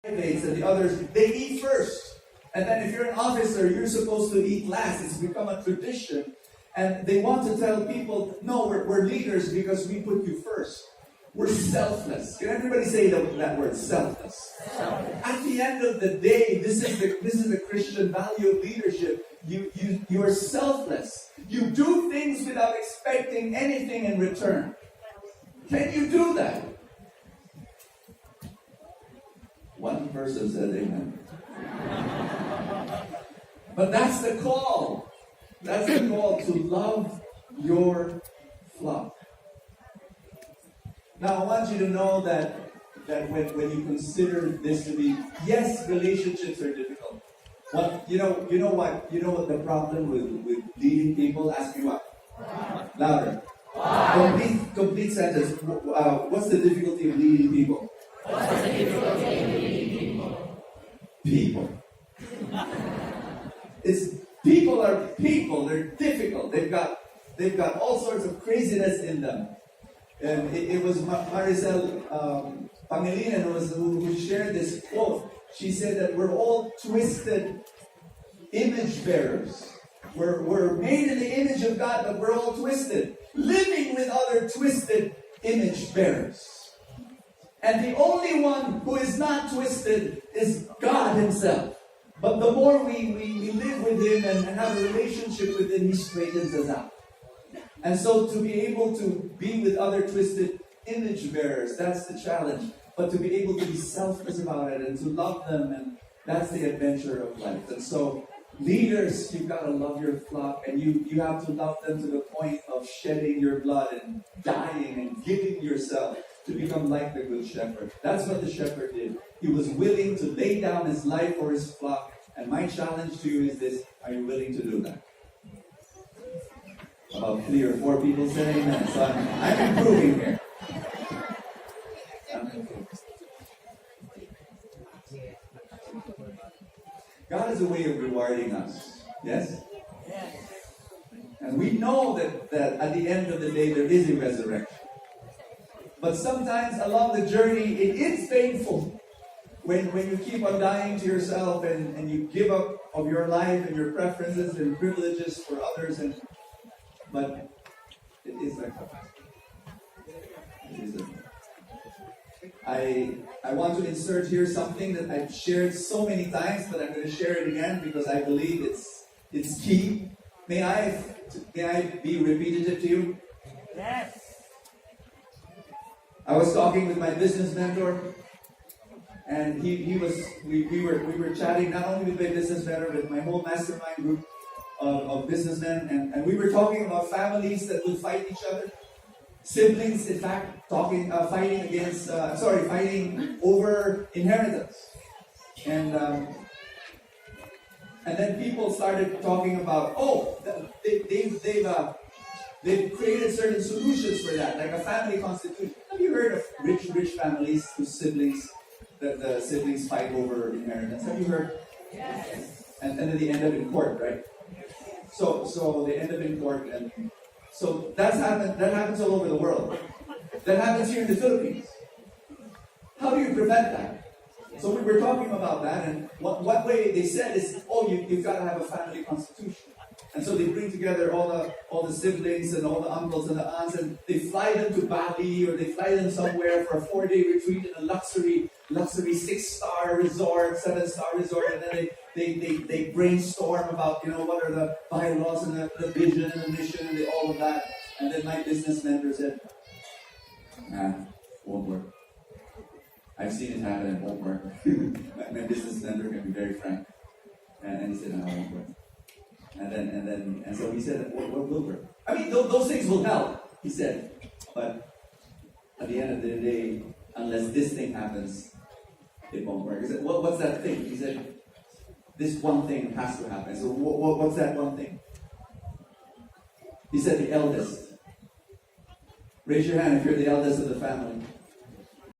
privates and the others, they eat first. And then if you're an officer, you're supposed to eat last. It's become a tradition. And they want to tell people, no, we're leaders because we put you first. We're selfless. Can everybody say that word, selfless? At the end of the day, this is the Christian value of leadership. You are selfless. You do things without expecting anything in return. Can you do that? One person said amen. But that's the call. That's the call, to love your flock. Now I want you to know that when you consider this to be, yes, relationships are difficult. You know what the problem with leading people? Ask me what? Louder. Complete sentence. What's the difficulty of leading people? What's the difficulty of leading people? People. People are people. They're difficult. They've got all sorts of craziness in them. And it was Maricel Pangilinan who shared this quote. She said that we're all twisted image bearers. We're made in the image of God, but we're all twisted, living with other twisted image bearers. And the only one who is not twisted is God Himself. But the more we live with Him and have a relationship with Him, He straightens us out. And so to be able to be with other twisted image bearers, that's the challenge. But to be able to be selfless about it and to love them, and that's the adventure of life. And so leaders, you've got to love your flock, and you have to love them to the point of shedding your blood and dying and giving yourself to become like the good shepherd. That's what the shepherd did. He was willing to lay down his life for his flock. And my challenge to you is this: are you willing to do that? About 3 or 4 people said amen. So I'm improving here. God has a way of rewarding us. Yes? Yes. And we know that at the end of the day there is a resurrection. But sometimes along the journey it is painful. When you keep on dying to yourself and you give up of your life and your preferences and privileges for others, but it is like that. It isn't. I want to insert here something that I've shared so many times, but I'm going to share it again because I believe it's key. May I be repetitive to you? Yes. I was talking with my business mentor, and we were chatting not only with my business mentor, but my whole mastermind group of businessmen, and we were talking about families that would fight each other. Siblings, in fact, fighting over inheritance. And then people started talking about, they've created certain solutions for that, like a family constitution. Have you heard of rich families whose siblings, the siblings fight over inheritance? Have you heard? Yes. And then they end up in court, right? So they end up in court, and so that happens all over the world. That happens here in the Philippines. How do you prevent that? So we were talking about that, and what way they said is, you've got to have a family constitution. And so they bring together all the siblings and all the uncles and the aunts, and they fly them to Bali, or they fly them somewhere for a 4-day retreat in a luxury 6-star resort, 7-star resort, and then they brainstorm about what are the bylaws and the vision and the mission and all of that. And then my business mentor said, won't work. I've seen it happen, it won't work. my business mentor can be very frank. And he said, no, it won't work. And so he said, what will work? I mean, those things will help, he said. But at the end of the day, unless this thing happens, it won't work. He said, what's that thing? He said, this one thing has to happen. So what's that one thing? He said, the eldest. Raise your hand if you're the eldest of the family.